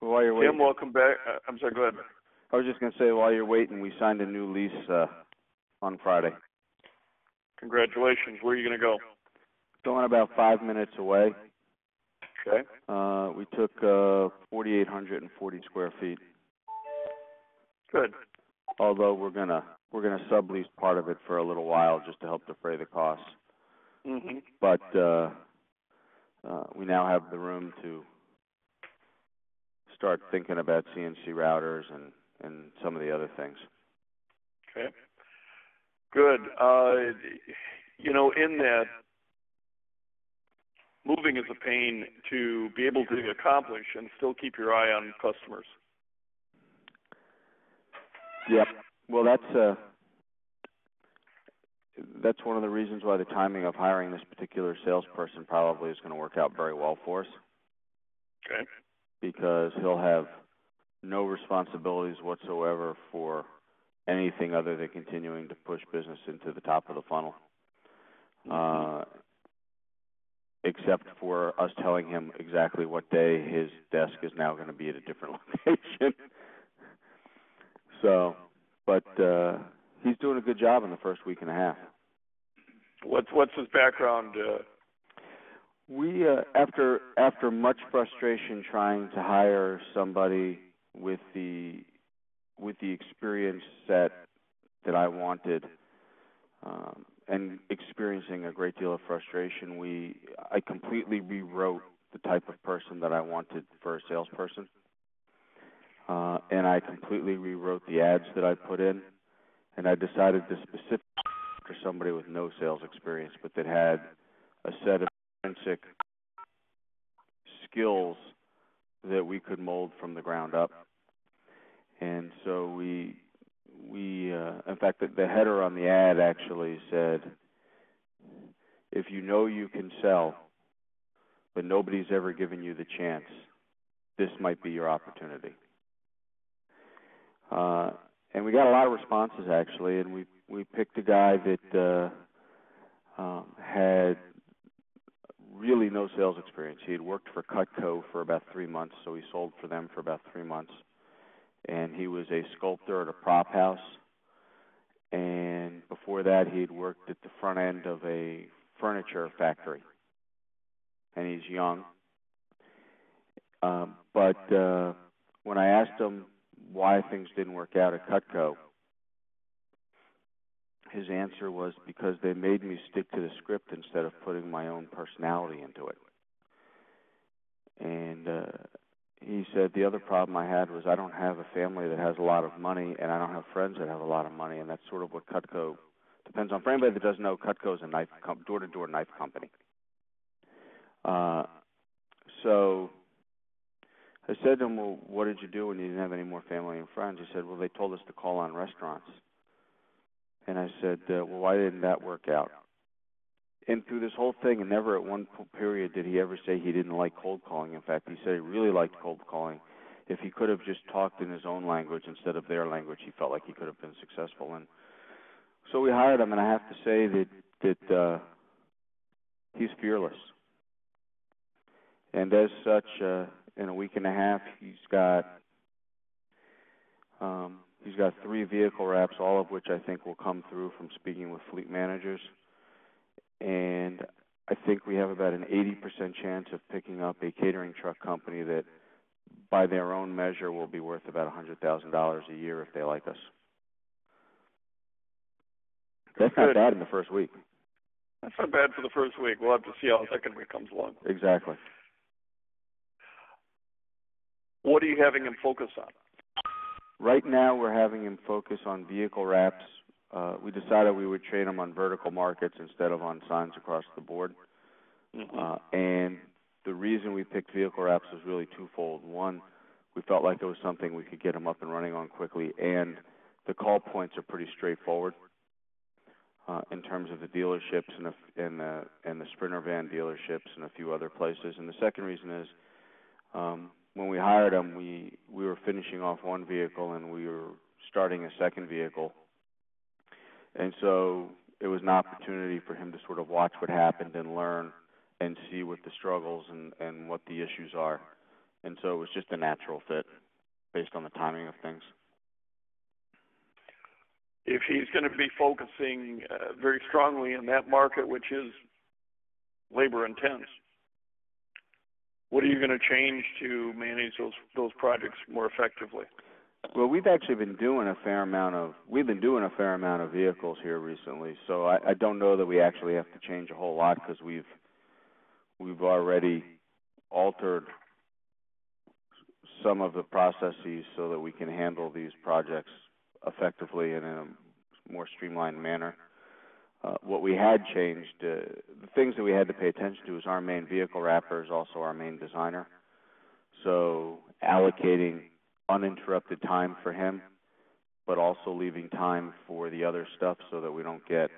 Well, while you're Tim, waiting, welcome back. I'm sorry, go ahead. I was just going to say, while you're waiting, we signed a new lease on Friday. Congratulations. Where are you going to go? Going about 5 minutes away. Okay. We took 4,840 square feet. Good. Although we're gonna sublease part of it for a little while just to help defray the costs. Mm-hmm. But we now have the room to start thinking about CNC routers and some of the other things. Okay. Good. In that, moving is a pain to be able to accomplish and still keep your eye on customers. Yep. Well, that's one of the reasons why the timing of hiring this particular salesperson probably is going to work out very well for us. Okay. Because he'll have no responsibilities whatsoever for anything other than continuing to push business into the top of the funnel, except for us telling him exactly what day his desk is now going to be at a different location. So, but he's doing a good job in the first week and a half. What's his background? We after much frustration trying to hire somebody with the experience set that I wanted, and experiencing a great deal of frustration, I completely rewrote the type of person that I wanted for a salesperson, and I completely rewrote the ads that I put in, and I decided to specifically for somebody with no sales experience, but that had a set of intrinsic skills that we could mold from the ground up. And so we in fact, the header on the ad actually said, if you know you can sell, but nobody's ever given you the chance, this might be your opportunity. And we got a lot of responses, actually, and we picked a guy that had really no sales experience. He had worked for Cutco for about 3 months, so he sold for them for about 3 months. And he was a sculptor at a prop house. And before that, he had worked at the front end of a furniture factory. And he's young. But when I asked him why things didn't work out at Cutco, his answer was because they made me stick to the script instead of putting my own personality into it. And he said the other problem I had was I don't have a family that has a lot of money, and I don't have friends that have a lot of money, and that's sort of what Cutco depends on. For anybody that doesn't know, Cutco is a door-to-door knife company. So I said to him, well, what did you do when you didn't have any more family and friends? He said, well, they told us to call on restaurants. And I said, well, why didn't that work out? And through this whole thing, and never at one period did he ever say he didn't like cold calling. In fact, he said he really liked cold calling. If he could have just talked in his own language instead of their language, he felt like he could have been successful. And so we hired him, and I have to say that he's fearless. And as such, in a week and a half, he's got 3 vehicle wraps, all of which I think will come through from speaking with fleet managers. And I think we have about an 80% chance of picking up a catering truck company that, by their own measure, will be worth about $100,000 a year if they like us. That's not bad in the first week. That's not bad for the first week. We'll have to see how the second week comes along. Exactly. What are you having him focus on? Right now, we're having him focus on vehicle wraps. We decided we would train him on vertical markets instead of on signs across the board. Mm-hmm. And the reason we picked vehicle wraps was really twofold. One, we felt like it was something we could get him up and running on quickly, and the call points are pretty straightforward in terms of the dealerships and the Sprinter van dealerships and a few other places. And the second reason is when we hired him, we were finishing off one vehicle and we were starting a second vehicle. And so it was an opportunity for him to sort of watch what happened and learn and see what the struggles and what the issues are. And so it was just a natural fit based on the timing of things. If he's going to be focusing very strongly in that market, which is labor intense, what are you going to change to manage those projects more effectively? Well, we've actually been doing a fair amount of vehicles here recently, so I don't know that we actually have to change a whole lot because we've already altered some of the processes so that we can handle these projects effectively and in a more streamlined manner. What we had changed, the things that we had to pay attention to is our main vehicle wrapper is also our main designer. So allocating uninterrupted time for him, but also leaving time for the other stuff so that we don't get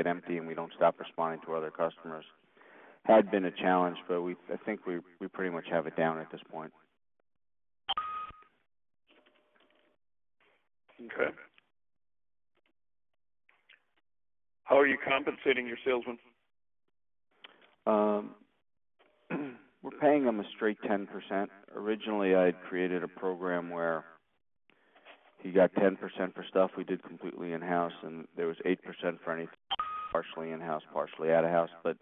empty and we don't stop responding to other customers had been a challenge, but I think we pretty much have it down at this point. Okay. How are you compensating your salesmen? We're paying them a straight 10%. Originally, I had created a program where he got 10% for stuff we did completely in-house, and there was 8% for anything partially in-house, partially out-of-house. But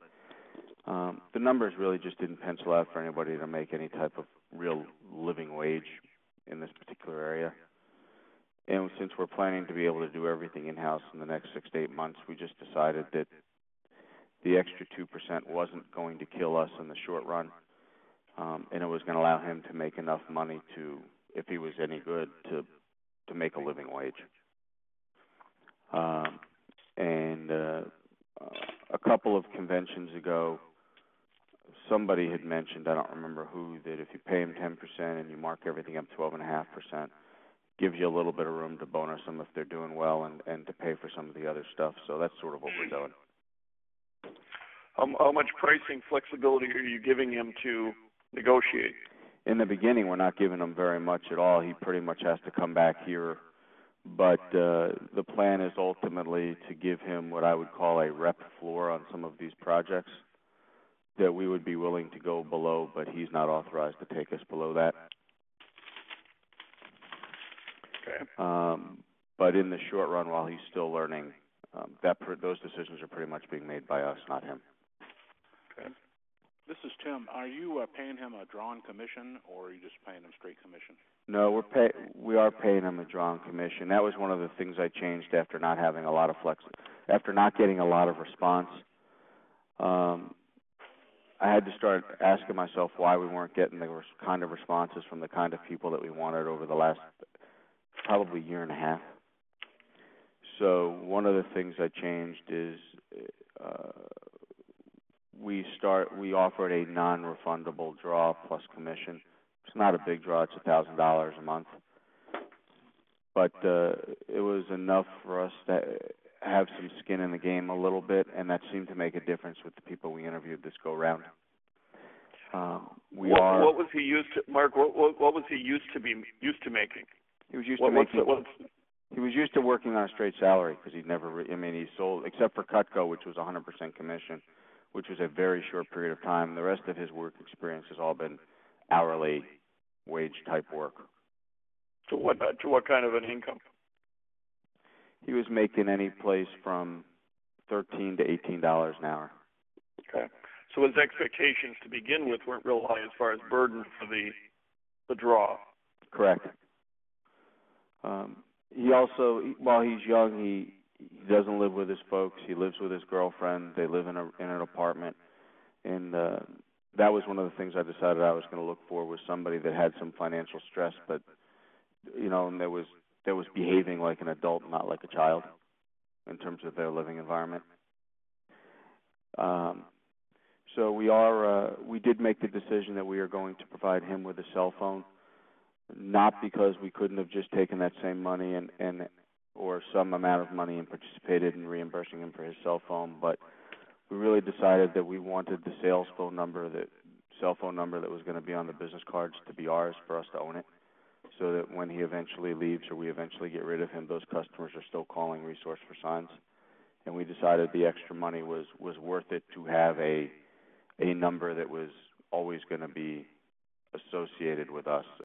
the numbers really just didn't pencil out for anybody to make any type of real living wage in this particular area. And since we're planning to be able to do everything in-house in the next 6 to 8 months, we just decided that the extra 2% wasn't going to kill us in the short run, and it was going to allow him to make enough money to, if he was any good, to make a living wage. A couple of conventions ago, somebody had mentioned, I don't remember who, that if you pay him 10% and you mark everything up 12.5%, gives you a little bit of room to bonus them if they're doing well and to pay for some of the other stuff. So that's sort of what we're doing. How much pricing flexibility are you giving him to negotiate? In the beginning, we're not giving him very much at all. He pretty much has to come back here. But the plan is ultimately to give him what I would call a rep floor on some of these projects that we would be willing to go below, but he's not authorized to take us below that. Okay. But in the short run, while he's still learning, those decisions are pretty much being made by us, not him. Okay. This is Tim. Are you paying him a drawn commission, or are you just paying him straight commission? No, we are paying him a drawn commission. That was one of the things I changed after not having a lot of after not getting a lot of response. I had to start asking myself why we weren't getting the kind of responses from the kind of people that we wanted over the last probably year and a half. So one of the things I changed is we offered a non-refundable draw plus commission. It's not a big draw; it's $1,000 a month, but it was enough for us to have some skin in the game a little bit, and that seemed to make a difference with the people we interviewed this go round. What was he used to, Mark? What was he used to making? He was used to making. He was used to working on a straight salary because he'd never. He sold except for Cutco, which was 100% commission, which was a very short period of time. The rest of his work experience has all been hourly wage type work. To what kind of an income? He was making any place from $13 to $18 an hour. Okay. So his expectations to begin with weren't real high as far as burden for the draw. Correct. He also, while he's young, he doesn't live with his folks. He lives with his girlfriend. They live in an apartment, and that was one of the things I decided I was going to look for, was somebody that had some financial stress, but and that was behaving like an adult, not like a child, in terms of their living environment. So we did make the decision that we are going to provide him with a cell phone, not because we couldn't have just taken that same money or some amount of money and participated in reimbursing him for his cell phone, but we really decided that we wanted the cell phone number that was going to be on the business cards to be ours, for us to own it, so that when he eventually leaves or we eventually get rid of him, those customers are still calling Resource for Signs. And we decided the extra money was worth it to have a number that was always going to be associated with us